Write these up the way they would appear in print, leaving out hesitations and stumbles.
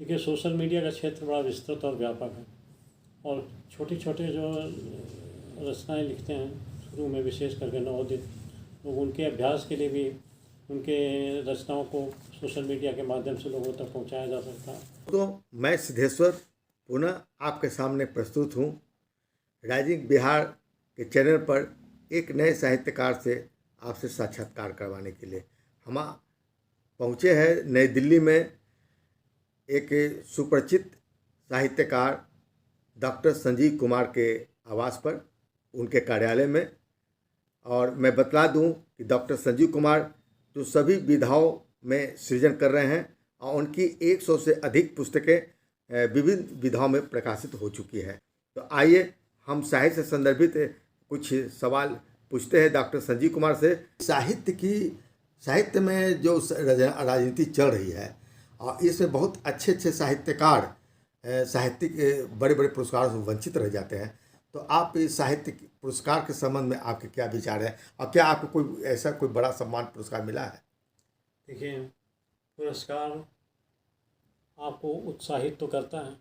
देखिए, social media का क्षेत्र बड़ा विस्तृत और व्यापक है, और छोटे छोटे जो रचनाएं लिखते हैं शुरू में, विशेष करके नवोदित लोग, उनके अभ्यास के लिए भी उनके रचनाओं को सोशल मीडिया के माध्यम से लोगों तक पहुंचाया जा सकता है। तो मैं सिद्धेश्वर पुनः आपके सामने प्रस्तुत हूँ राइजिंग बिहार के चैनल पर एक नए साहित्यकार से आपसे साक्षात्कार करवाने के लिए। हम पहुँचे हैं नई दिल्ली में एक सुपरिचित साहित्यकार डॉक्टर संजीव कुमार के आवास पर, उनके कार्यालय में। और मैं बतला दूं कि डॉक्टर संजीव कुमार जो सभी विधाओं में सृजन कर रहे हैं और उनकी 100 से अधिक पुस्तकें विभिन्न विधाओं में प्रकाशित हो चुकी है। तो आइए हम साहित्य से संदर्भित कुछ सवाल पूछते हैं डॉक्टर संजीव कुमार से। साहित्य में जो राजनीति चल रही है और इसमें बहुत अच्छे अच्छे साहित्यकार साहित्यिक बड़े बड़े पुरस्कारों से वंचित रह जाते हैं, तो आप इस साहित्य पुरस्कार के संबंध में आपके क्या विचार है और क्या आपको कोई ऐसा कोई बड़ा सम्मान पुरस्कार मिला है? देखिए, पुरस्कार आपको उत्साहित तो करता है,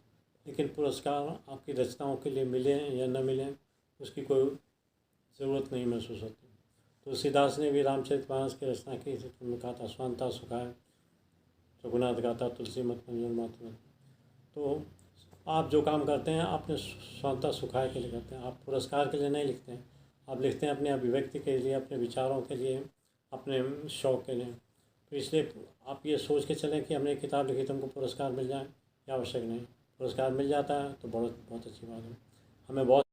लेकिन पुरस्कार आपकी रचनाओं के लिए मिले या न मिले उसकी कोई ज़रूरत नहीं महसूस होती। तुलसीदास ने भी रामचरितमानस की रचना की थी, उन्होंने कहा था स्वांता सुखाय रघुनाथ गाथा तुलसी मत मंजूर मातु। तो आप जो काम करते हैं अपने स्वांता सुखाय के लिए करते हैं, आप पुरस्कार के लिए नहीं लिखते हैं। आप लिखते हैं अपने अभिव्यक्ति के लिए, अपने विचारों के लिए, अपने शौक़ के लिए। तो इसलिए आप ये सोच के चलें कि हमने किताब लिखी तो हमको पुरस्कार मिल जाए, ये आवश्यक नहीं। पुरस्कार मिल जाता है तो बहुत अच्छी बात है। हमें बहुत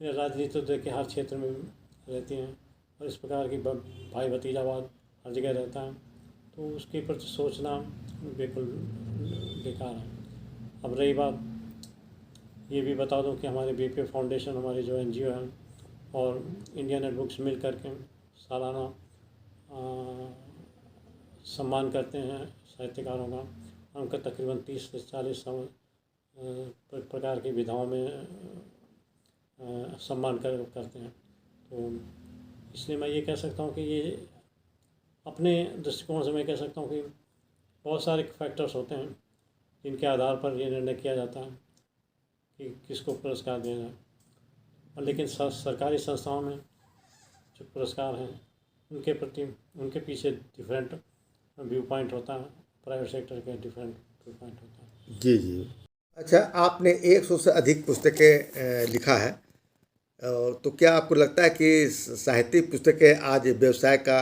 राजनीति तो देखिए हर क्षेत्र में रहती हैं, और इस प्रकार की भाई भतीजावाद हर जगह रहता है, तो उसके प्रति सोचना बिल्कुल बेकार है। अब रही बात, ये भी बता दूं कि हमारे बीपीए फाउंडेशन, हमारी जो एनजीओ है, और इंडिया नेट बुक्स मिल करके सालाना सम्मान करते हैं साहित्यकारों का। उनका तकरीबन 30 से 40 प्रकार की विधाओं में सम्मान करते हैं। तो इसलिए मैं ये कह सकता हूँ कि ये अपने दृष्टिकोण से मैं कह सकता हूँ कि बहुत सारे फैक्टर्स होते हैं जिनके आधार पर ये निर्णय किया जाता है कि किसको पुरस्कार देना है। और लेकिन सरकारी संस्थाओं में जो पुरस्कार हैं उनके प्रति, उनके पीछे डिफरेंट व्यू पॉइंट होता है, प्राइवेट सेक्टर के डिफरेंट व्यू पॉइंट होता है। जी जी। अच्छा, आपने 100 से अधिक पुस्तकें लिखा है, तो क्या आपको लगता है कि साहित्यिक पुस्तकें आज व्यवसाय का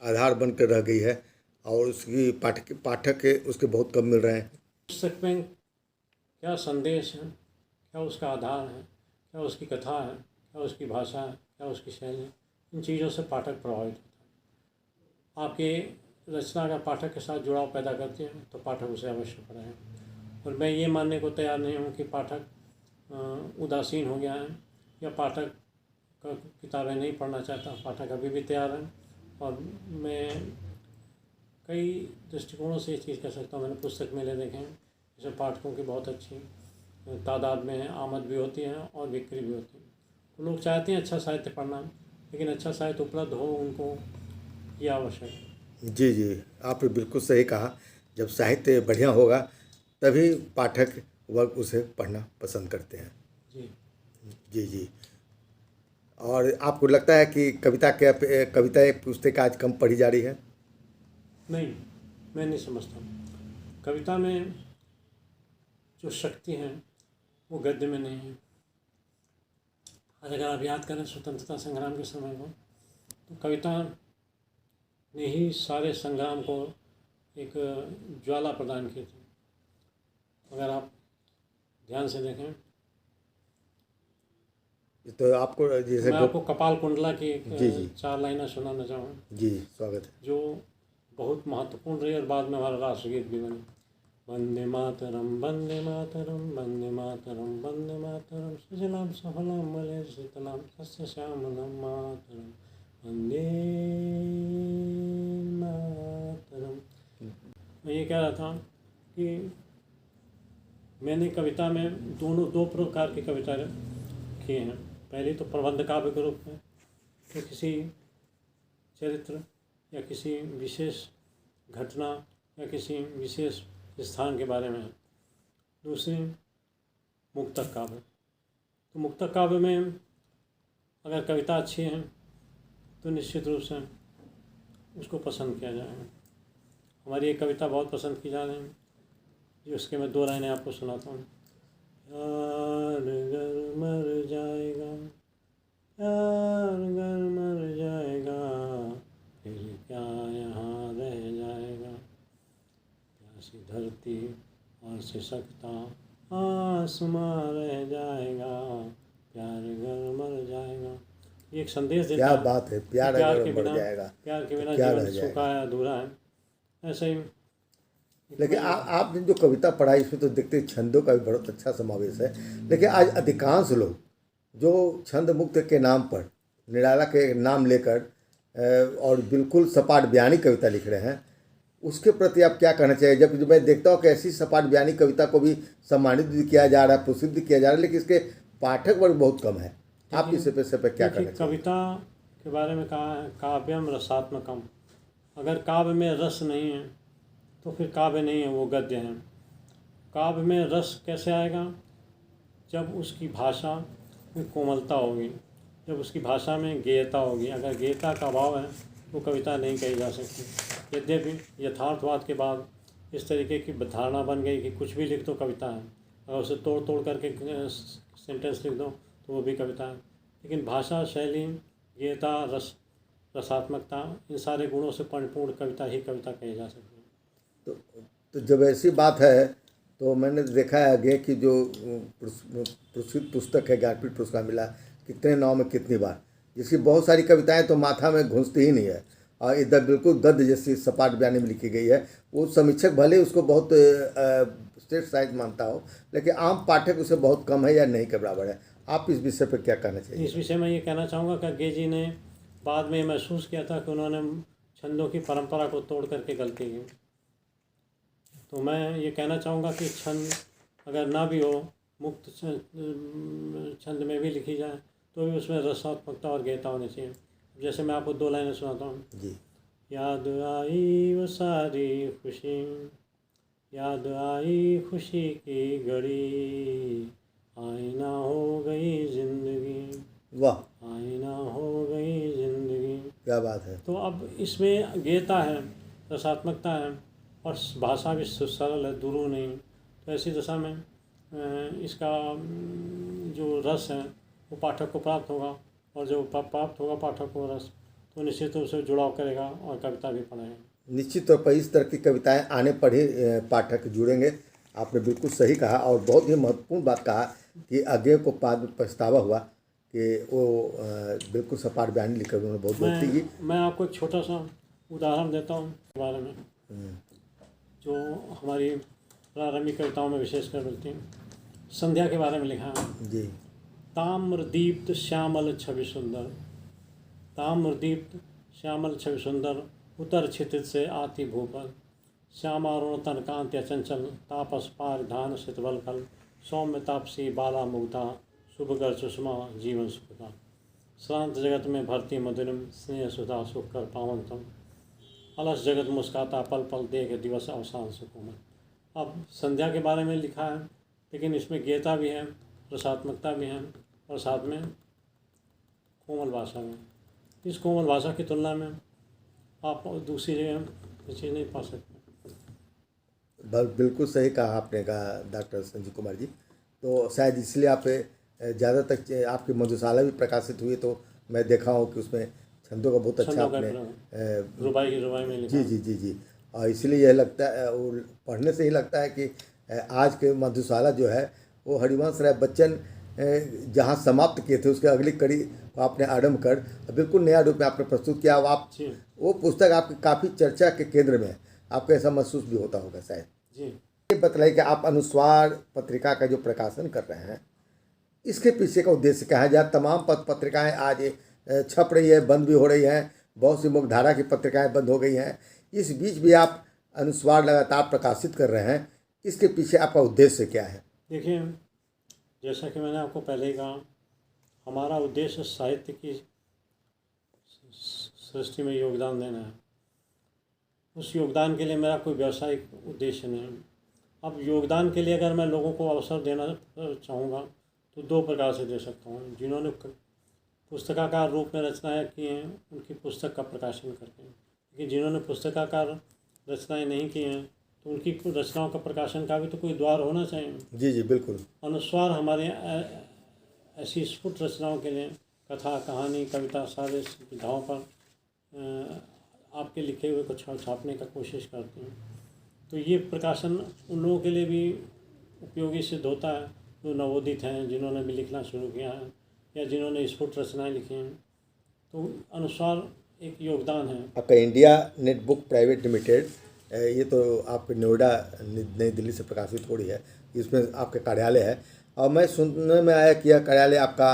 आधार बनकर रह गई है और उसकी पाठक उसके बहुत कम मिल रहे हैं? पुस्तक में क्या संदेश है, क्या उसका आधार है, क्या उसकी कथा है, क्या उसकी भाषा है, क्या उसकी शैली है, इन चीज़ों से पाठक प्रभावित होता है। आपके रचना का पाठक के साथ जुड़ाव पैदा करती है तो पाठक उसे अवश्य पढ़ेगा। और मैं ये मानने को तैयार नहीं हूँ कि पाठक उदासीन हो गया है या पाठक किताबें नहीं पढ़ना चाहता। पाठक अभी भी तैयार है, और मैं कई दृष्टिकोणों से ये चीज़ कह सकता हूँ। मैंने पुस्तक मेले देखे हैं जिसमें पाठकों की बहुत अच्छी तादाद में आमद भी होती है और बिक्री भी होती है। तो लोग चाहते हैं अच्छा साहित्य पढ़ना, लेकिन अच्छा साहित्य उपलब्ध हो उनको, ये आवश्यक है। जी जी, आपने बिल्कुल सही कहा। जब साहित्य बढ़िया होगा तभी पाठक वर्ग उसे पढ़ना पसंद करते हैं। जी जी जी। और आपको लगता है कि कविताएं पुस्तक आज कम पढ़ी जा रही है? नहीं, मैं नहीं समझता। कविता में जो शक्ति है वो गद्य में नहीं है। आज अगर आप याद करें स्वतंत्रता संग्राम के समय को, तो कविता ने ही सारे संग्राम को एक ज्वाला प्रदान की थी। अगर आप ध्यान से देखें तो आपको जैसे मैं आपको कपाल कुंडला की जी जी 4 लाइनें सुनाना चाहूँगा। जी, स्वागत है। जो बहुत महत्वपूर्ण रही और बाद में हमारा राष्ट्रगीत भी बनी। वंदे मातरम वंदे मातरम वंदे मातरम वंदे मातरम सुजलाम सुफलाम मलयज शीतलाम सस्य श्यामलाम मातरम वंदे मातरम। मैं ये कह रहा था कि मैंने कविता में दो प्रकार की कविता की हैं। पहली तो प्रबंध काव्य के रूप में, तो किसी चरित्र या किसी विशेष घटना या किसी विशेष स्थान के बारे में है। दूसरी मुक्तक काव्य। तो मुक्तक काव्य में अगर कविता अच्छी है तो निश्चित रूप से उसको पसंद किया जाएगा। हमारी एक कविता बहुत पसंद की जा रही है, जिसके मैं 2 लाइनें आपको सुनाता हूँ। प्यार गर मर जाएगा, प्यार गर मर जाएगा, फिर क्या यहाँ रह जाएगा। प्यासी धरती और सिसकता आसमां रह जाएगा, प्यार गर मर जाएगा। ये एक संदेश देता क्या है बात है, कि प्यार प्यार अगर के मर बिना जाएगा क्या जीवन रह सूखा जाएगा। है, अधूरा है। ऐसे ही लेकिन आपने जो कविता पढ़ाई इसमें तो देखते हैं छंदों का भी बहुत अच्छा समावेश है। लेकिन आज अधिकांश लोग जो छंद मुक्त के नाम पर, निराला के नाम लेकर और बिल्कुल सपाट बयानी कविता लिख रहे हैं, उसके प्रति आप क्या कहना चाहिए? जब मैं देखता हूँ कि ऐसी सपाट बयानी कविता को भी सम्मानित भी किया जा रहा है, प्रसिद्ध किया जा रहा है, लेकिन इसके पाठक वर्ग बहुत कम है। आप इस विषय पे क्या कहना चाहिए? कविता के बारे में कहा है काव्यम रसात्मकम। अगर काव्य में रस नहीं है तो फिर काव्य नहीं है, वो गद्य है। काव्य में रस कैसे आएगा? जब उसकी भाषा में कोमलता होगी, जब उसकी भाषा में गेयता होगी। अगर गेयता का अभाव है तो कविता नहीं कही जा सकती। यद्यपि यथार्थवाद के बाद इस तरीके की धारणा बन गई कि कुछ भी लिख दो कविता है, अगर उसे तोड़ तोड़ करके सेंटेंस लिख दो तो वो भी कविता है। लेकिन भाषा, शैली, गेयता, रसात्मकता, इन सारे गुणों से परिपूर्ण कविता ही कविता कही जा सकती है। तो जब ऐसी बात है तो मैंने देखा है आगे कि जो प्रसिद्ध पुस्तक है, ज्ञानपीठ पुरस्कार मिला कितने नाव में कितनी बार, जिसकी बहुत सारी कविताएं तो माथा में घुसती ही नहीं है और इधर बिल्कुल गद्य जैसी सपाट बयानी में लिखी गई है। वो समीक्षक भले उसको बहुत स्टेट साइज मानता हो, लेकिन आम पाठक उसे बहुत कम है या नहीं के बराबर है। आप इस विषय पर क्या कहना चाहिए? इस विषय में ये कहना चाहूँगा कि गे जी ने बाद में महसूस किया था कि उन्होंने छंदों की परंपरा को तोड़ करके गलती की। तो मैं ये कहना चाहूँगा कि छंद अगर ना भी हो, मुक्त छंद में भी लिखी जाए तो भी उसमें रसात्मकता और गेयता होनी चाहिए। जैसे मैं आपको 2 लाइनें सुनाता हूँ। जी। याद आई वो सारी खुशी, याद आई खुशी की घड़ी, आईना हो गई जिंदगी, वाह, आईना हो गई जिंदगी। क्या बात है। तो अब इसमें गेयता है, रसात्मकता है और भाषा भी सरल है, दुरू नहीं। तो ऐसी दशा में इसका जो रस है वो पाठक को प्राप्त होगा, और जो प्राप्त होगा पाठक को रस, तो निश्चित रूप से जुड़ाव करेगा और कविता भी पढ़ेगा। निश्चित तौर पर इस तरह की कविताएं आने पर ही पाठक जुड़ेंगे। आपने बिल्कुल सही कहा और बहुत ही महत्वपूर्ण बात कहा कि अज्ञेय को बाद में पछतावा हुआ कि वो बिल्कुल सपाट बयानी लिखकर उन्होंने बहुत गलती की। मैं आपको एक छोटा सा उदाहरण देता हूँ के बारे में, जो हमारी प्रारंभिक कविताओं में विशेषकर मिलती है। संध्या के बारे में लिखा है। जी। ताम्रदीप्त श्यामल छवि सुंदर, ताम्रदीप्त श्यामल छवि सुंदर, उतर क्षितिज से आती भूपर, श्यामारुण तन कांति अचंचल, तापस पारिधान शीतबल कल, सौम्य तापसी बाला मुग्धा, शुभकर सुषमा जीवन सुखदा, श्रांत जगत में भरती मधुरिम, स्नेह सुधा सुख कर पावनतम, अलस जगत मुस्काता पल पल देख दिवस अवसान सुकोमल। अब संध्या के बारे में लिखा है, लेकिन इसमें गेयता भी है, रसात्मकता भी है और साथ में कोमल भाषा में। इस कोमल भाषा की तुलना में आप दूसरी जगह चीज़ नहीं पा सकते। बिल्कुल सही कहा आपने कहा डॉक्टर संजीव कुमार जी। तो शायद इसलिए आप ज़्यादा तक आपकी मधुशाला भी प्रकाशित हुई, तो मैं देखा हूँ कि उसमें छंदों का बहुत अच्छा आपने रुबाई में लिखा। जी जी जी जी। और इसलिए यह लगता है, वो पढ़ने से ही लगता है कि आज के मधुशाला जो है वो हरिवंश राय बच्चन जहाँ समाप्त किए थे उसके अगली कड़ी को आपने आरंभ कर बिल्कुल नया रूप में आपने प्रस्तुत किया। आप वो पुस्तक आपकी काफ़ी चर्चा के केंद्र में है, आपको ऐसा महसूस भी होता होगा शायद। जी। ये बताइए कि आप अनुस्वार पत्रिका का जो प्रकाशन कर रहे हैं, इसके पीछे का उद्देश्य क्या है? जहाँ तमाम पत्रिकाएं आज छप रही है, बंद भी हो रही हैं, बहुत सी मुख्यधारा की पत्रिकाएं बंद हो गई हैं, इस बीच भी आप अनुस्वार लगातार प्रकाशित कर रहे हैं, इसके पीछे आपका उद्देश्य क्या है? देखिए, जैसा कि मैंने आपको पहले ही कहा, हमारा उद्देश्य साहित्य की सृष्टि में योगदान देना है। उस योगदान के लिए मेरा कोई व्यावसायिक उद्देश्य नहीं है। अब योगदान के लिए अगर मैं लोगों को अवसर देना चाहूँगा तो दो प्रकार से दे सकता हूँ। जिन्होंने पुस्तकाकार रूप में रचनाएँ की हैं उनकी पुस्तक का प्रकाशन करते हैं, लेकिन जिन्होंने पुस्तकाकार रचनाएँ नहीं की हैं तो उनकी रचनाओं का प्रकाशन का भी तो कोई द्वार होना चाहिए। जी जी बिल्कुल। अनुस्वार हमारे ऐसी स्फुट रचनाओं के लिए कथा, कहानी, कविता, सारे विधाओं पर आपके लिखे हुए को छापने का कोशिश करते हैं। तो ये प्रकाशन उन लोगों के लिए भी उपयोगी सिद्ध होता है जो नवोदित हैं, जिन्होंने भी लिखना शुरू किया है या जिन्होंने स्फुट रचनाएँ लिखी हैं। तो अनुस्वार एक योगदान है। आपका India net book private limited, ये तो आपके नोएडा नई दिल्ली से प्रकाशित हो रही है, इसमें आपके कार्यालय है और मैं सुनने में आया कि यह कार्यालय आपका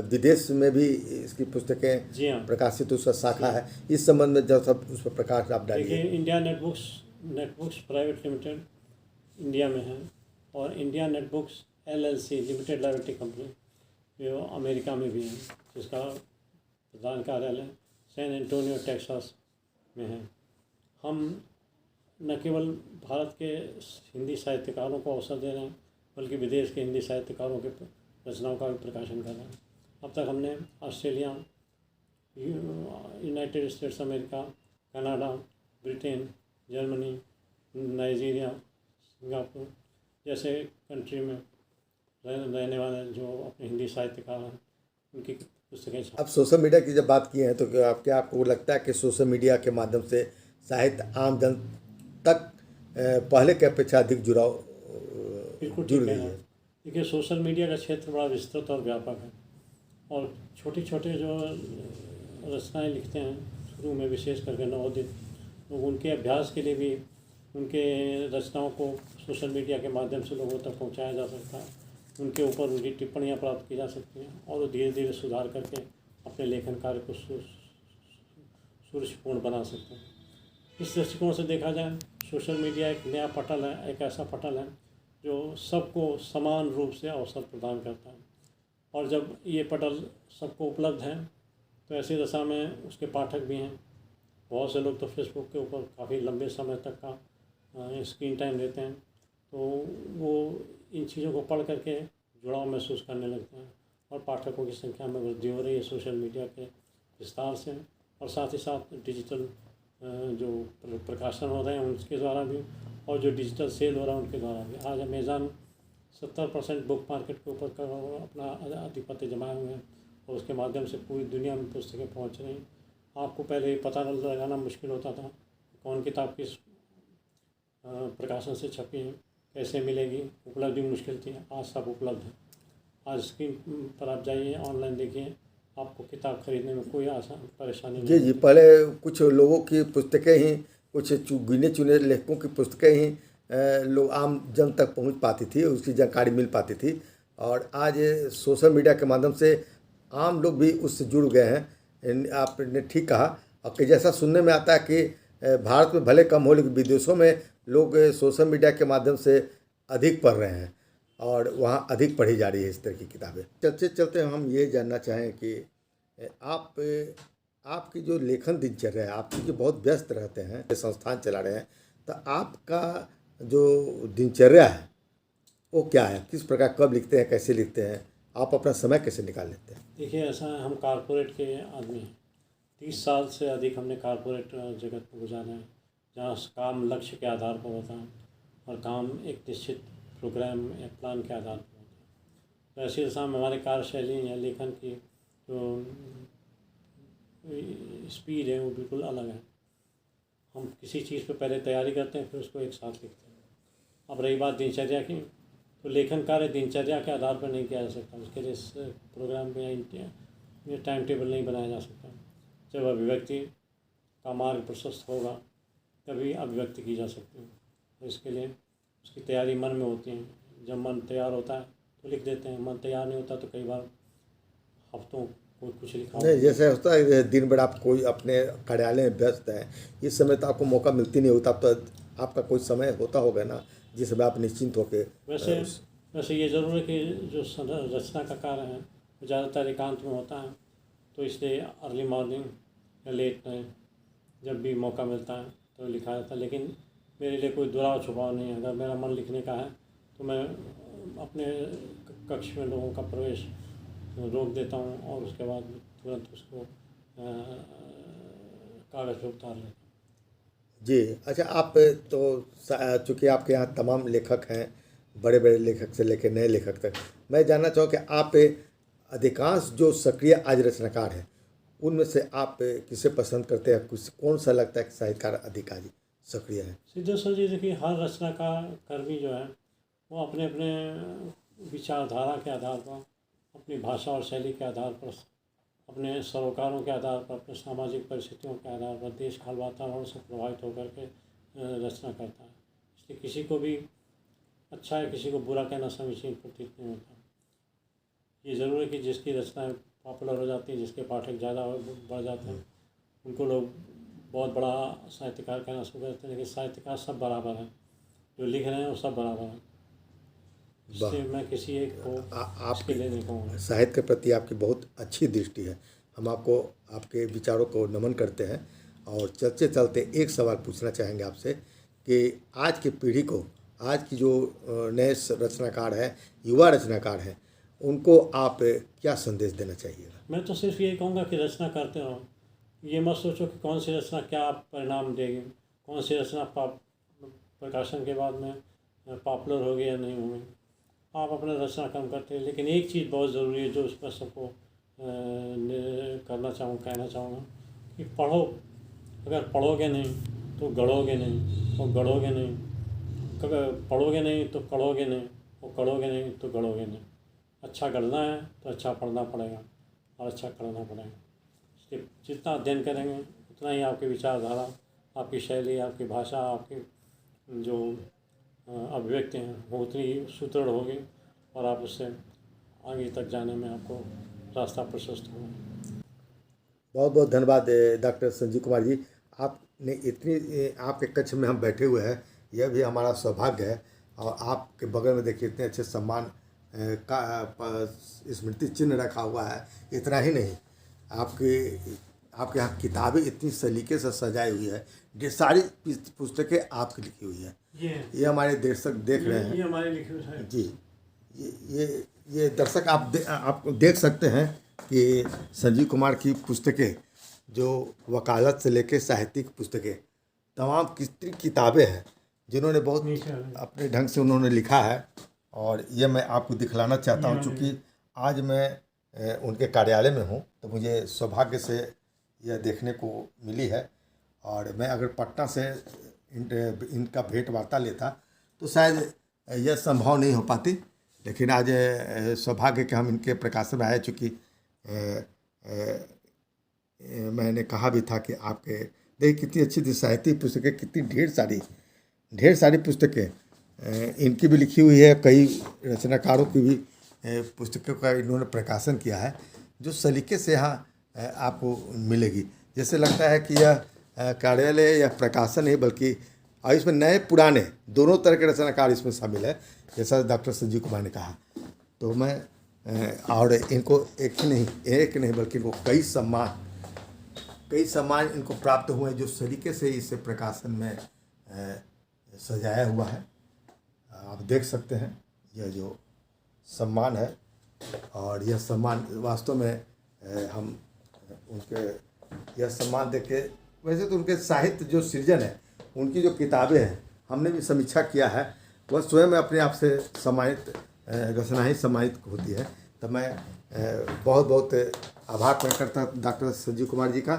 विदेश में भी इसकी पुस्तकें जी हाँ, प्रकाशित उसका शाखा है। इस संबंध में जब सब उस पर प्रकाश आप डालिए। देखिए, India net books private limited India में है और India net books LLC limited liability company जो अमेरिका में भी है, जिसका प्रधान कार्यालय सैन एंटोनियो टेक्सास में है। हम न केवल भारत के हिंदी साहित्यकारों को अवसर दे रहे हैं बल्कि विदेश के हिंदी साहित्यकारों के रचनाओं का भी प्रकाशन कर रहे हैं। अब तक हमने Australia, United states America, Canada, Britain, Germany, Nigeria, Singapore जैसे कंट्री में रहने वाले जो अपने हिंदी साहित्यकार हैं उनकी पुस्तकें। अब सोशल मीडिया की जब बात की है तो क्या आपको लगता है कि सोशल मीडिया के माध्यम से साहित्य आम जन तक पहले के अपेक्षा अधिक जुड़ाव जुड़ गई है? देखिए, सोशल मीडिया का क्षेत्र बड़ा विस्तृत और व्यापक है और छोटे छोटे जो रचनाएं लिखते हैं शुरू में, विशेष करके नवोदित लोग, उनके अभ्यास के लिए भी उनके रचनाओं को सोशल मीडिया के माध्यम से लोगों तक पहुंचाया जा सकता है। उनके ऊपर उनकी टिप्पणियां प्राप्त की जा सकती हैं और वो धीरे धीरे सुधार करके अपने लेखन कार्य को सुरुचिपूर्ण बना सकते हैं। इस दृष्टिकोण से देखा जाए, सोशल मीडिया एक नया पटल है, एक ऐसा पटल है जो सबको समान रूप से अवसर प्रदान करता है। और जब ये पटल सबको उपलब्ध है तो ऐसी दशा में उसके पाठक भी हैं। बहुत से लोग तो फेसबुक के ऊपर काफ़ी लंबे समय तक का स्क्रीन टाइम देते हैं, तो वो इन चीज़ों को पढ़ करके जुड़ाव महसूस करने लगते हैं और पाठकों की संख्या में वृद्धि हो रही है सोशल मीडिया के विस्तार से। और साथ ही साथ डिजिटल जो प्रकाशन हो रहे हैं उनके द्वारा भी और जो डिजिटल सेल हो रहा है उनके द्वारा भी। आज अमेज़न 70% बुक मार्केट के ऊपर अपना आधिपत्य जमाए हुए हैं और उसके माध्यम से पूरी दुनिया में पुस्तकें पहुंच रही हैं। आपको पहले ये पता लगाना मुश्किल होता था कौन किताब किस प्रकाशन से छपी है, कैसे मिलेगी, उपलब्धि मुश्किल थी। आज सब उपलब्ध है। आज स्क्रीन पर आप जाइए, ऑनलाइन देखिए, आपको किताब खरीदने में कोई आसान परेशानी नहीं। जी, पहले कुछ लोगों की पुस्तकें ही, कुछ गिने चुने लेखकों की पुस्तकें ही लोग आम जन तक पहुंच पाती थी, उसकी जानकारी मिल पाती थी। और आज सोशल मीडिया के माध्यम से आम लोग भी उससे जुड़ गए हैं। आपने ठीक कहा। और कि जैसा सुनने में आता है कि भारत में भले कम हो लेकिन विदेशों में लोग सोशल मीडिया के माध्यम से अधिक पढ़ रहे हैं और वहाँ अधिक पढ़ी जा रही है इस तरह की किताबें। चलते चलते हम ये जानना चाहें कि आपकी जो लेखन दिनचर्या है, आप क्योंकि बहुत व्यस्त रहते हैं, संस्थान चला रहे हैं, तो आपका जो दिनचर्या है वो क्या है? किस प्रकार, कब लिखते हैं, कैसे लिखते हैं, आप अपना समय कैसे निकाल लेते हैं? देखिए, ऐसा है, हम कारपोरेट के आदमी हैं। 30 साल से अधिक हमने कारपोरेट जगत में गुजारा है, जहाँ काम लक्ष्य के आधार पर होता है और काम एक निश्चित प्रोग्राम या प्लान के आधार पर होता है। तो ऐसी दशा में हमारी कार्यशैली या लेखन की जो स्पीड है वो बिल्कुल अलग है। हम किसी चीज़ पर पहले तैयारी करते हैं, फिर उसको एक साथ लिखते हैं। अब रही बात दिनचर्या की, तो लेखन कार्य दिनचर्या के आधार पर नहीं किया जा सकता। उसके लिए प्रोग्राम या टाइम टेबल नहीं बनाया जा सकता। जब अभिव्यक्ति का मार्ग प्रशस्त होगा तभी अभिव्यक्ति की जा सकती है। तो इसके लिए उसकी तैयारी मन में होती है। जब मन तैयार होता है तो लिख देते हैं, मन तैयार नहीं होता तो कई बार हफ्तों कोई कुछ लिखा नहीं, जैसे होता है दिन भर आप कोई अपने कार्यालय में व्यस्त हैं, इस समय तो आपको मौका मिलती नहीं होता, तो आपका कोई समय होता होगा ना जिस समय आप निश्चिंत होकर। वैसे ये ज़रूर है कि जो रचना का कार्य है वो ज़्यादातर एकांत में होता है, तो इसलिए अर्ली मॉर्निंग या लेट नाइट जब भी मौका मिलता है तो लिखा जाता है। लेकिन मेरे लिए कोई दुराव छुपाव नहीं है। अगर मेरा मन लिखने का है तो मैं अपने कक्ष में लोगों का प्रवेश रोक देता हूँ और उसके बाद तुरंत उसको कागज़ पे उतार लेता हूँ। जी। अच्छा, आप तो चूँकि आपके यहाँ तमाम लेखक हैं, बड़े बड़े लेखक से लेकर नए लेखक तक, मैं जानना चाहूँ कि आप अधिकांश जो सक्रिय आज रचनाकार हैं उनमें से आप किसे पसंद करते हैं? कुछ कौन सा लगता है कि साहित्यकार अधिक आज सक्रिय है? सिद्धेश्वर जी, देखिए, हर रचनाकार कर्मी जो है वो अपने अपने विचारधारा के आधार पर, अपनी भाषा और शैली के आधार पर, अपने सरोकारों के आधार पर, अपने सामाजिक परिस्थितियों के आधार पर, देश काल वातावरण से प्रभावित होकर के रचना करता है। इसलिए किसी को भी अच्छा है, किसी को बुरा कहना समीचीन प्रतीत नहीं होता। ये ज़रूर है कि जिसकी रचनाएं पॉपुलर हो जाती हैं, जिसके पाठक ज़्यादा बढ़ जाते हैं, उनको लोग बहुत बड़ा साहित्यकार कहना शुरू करते हैं। लेकिन साहित्यकार सब बराबर हैं, जो लिख रहे हैं वो सब बराबर हैं। इसलिए मैं किसी एक को इसके लिए नहीं कहूँगा। साहित्य के प्रति आपकी बहुत अच्छी दृष्टि है। हम आपको आपके विचारों को नमन करते हैं और चलते चलते एक सवाल पूछना चाहेंगे आपसे कि आज की पीढ़ी को, आज की जो नए रचनाकार हैं, युवा रचनाकार हैं, उनको आप क्या संदेश देना चाहिएगा? मैं तो सिर्फ यही कहूँगा कि रचना करते रहो। ये मत सोचो कि कौन सी रचना क्या परिणाम देगी, कौन सी रचना प्रकाशन के बाद में पॉपुलर होगी या नहीं होगी। आप अपना रचना काम करते हैं। लेकिन एक चीज़ बहुत ज़रूरी है जो उस पर सबको कहना चाहूँगा कि पढ़ो। अगर पढ़ोगे नहीं तो गढ़ोगे नहीं, और गढ़ोगे नहीं, पढ़ोगे नहीं तो कढ़ोगे नहीं, और कढ़ोगे नहीं तो गढ़ोगे नहीं। अच्छा गढ़ना है तो अच्छा पढ़ना पड़ेगा और अच्छा करना पड़ेगा। इसलिए जितना अध्ययन करेंगे उतना ही आपकी विचारधारा, आपकी शैली, आपकी भाषा, आपकी जो अभिव्यक्ति हैं वो उतनी ही सुदृढ़ होगी और आप उससे आगे तक जाने में आपको रास्ता प्रशस्त होगा। बहुत बहुत धन्यवाद डॉक्टर संजीव कुमार जी। आपने इतनी आपके कक्ष में हम बैठे हुए हैं, यह भी हमारा सौभाग्य है। और आपके बगल में देखिए इतने अच्छे सम्मान का स्मृति चिन्ह रखा हुआ है। इतना ही नहीं, आपके यहाँ किताबें इतनी सलीके से सजाई हुई है। ये सारी पुस्तकें आपकी लिखी हुई है। ये हमारे दर्शक देख रहे हैं। ये हमारे लिखी हुई है जी। ये दर्शक आप देख सकते हैं कि संजीव कुमार की पुस्तकें, जो वकालत से लेकर साहित्यिक पुस्तकें, तमाम कितनी किताबें हैं जिन्होंने बहुत अपने ढंग से उन्होंने लिखा है। और ये मैं आपको दिखलाना चाहता हूँ। चूँकि आज मैं उनके कार्यालय में हूँ तो मुझे सौभाग्य से यह देखने को मिली है। और मैं अगर पटना से इनका भेंट वार्ता लेता तो शायद यह संभव नहीं हो पाती। लेकिन आज सौभाग्य कि हम इनके प्रकाशन में आए। चूँकि मैंने कहा भी था कि आपके देखिए कितनी अच्छी साहित्यिक पुस्तकें, कितनी ढेर सारी पुस्तकें इनकी भी लिखी हुई है। कई रचनाकारों की भी पुस्तकों का इन्होंने प्रकाशन किया है, जो सलीके से यहाँ आपको मिलेगी। जैसे लगता है कि यह कार्यालय या प्रकाशन नहीं, बल्कि और इसमें नए पुराने दोनों तरह के रचनाकार इसमें शामिल है, जैसा डॉक्टर संजीव कुमार ने कहा। तो मैं और इनको एक नहीं बल्कि इनको कई सम्मान इनको प्राप्त हुए हैं, जो सलीके से इसे प्रकाशन में सजाया हुआ है। आप देख सकते हैं यह जो सम्मान है। और यह सम्मान वास्तव में हम उनके यह सम्मान देख के, वैसे तो उनके साहित्य जो सृजन है, उनकी जो किताबें हैं, हमने भी समीक्षा किया है, वह स्वयं अपने आप से सम्मानित रचना ही सम्मानित होती है। तो मैं बहुत बहुत आभार प्रकट करता डॉक्टर संजीव कुमार जी का।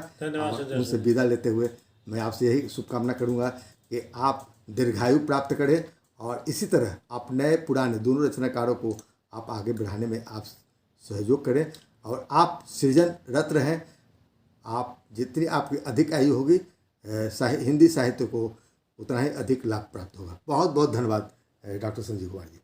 उनसे विदा लेते हुए मैं आपसे यही शुभकामना करूँगा कि आप दीर्घायु प्राप्त करें और इसी तरह आप नए पुराने दोनों रचनाकारों को आप आगे बढ़ाने में आप सहयोग करें और आप सृजनरत रहें। आप जितनी आपकी अधिक आयु होगी, हिंदी साहित्य को उतना ही अधिक लाभ प्राप्त होगा। बहुत बहुत धन्यवाद डॉक्टर संजीव कुमार जी।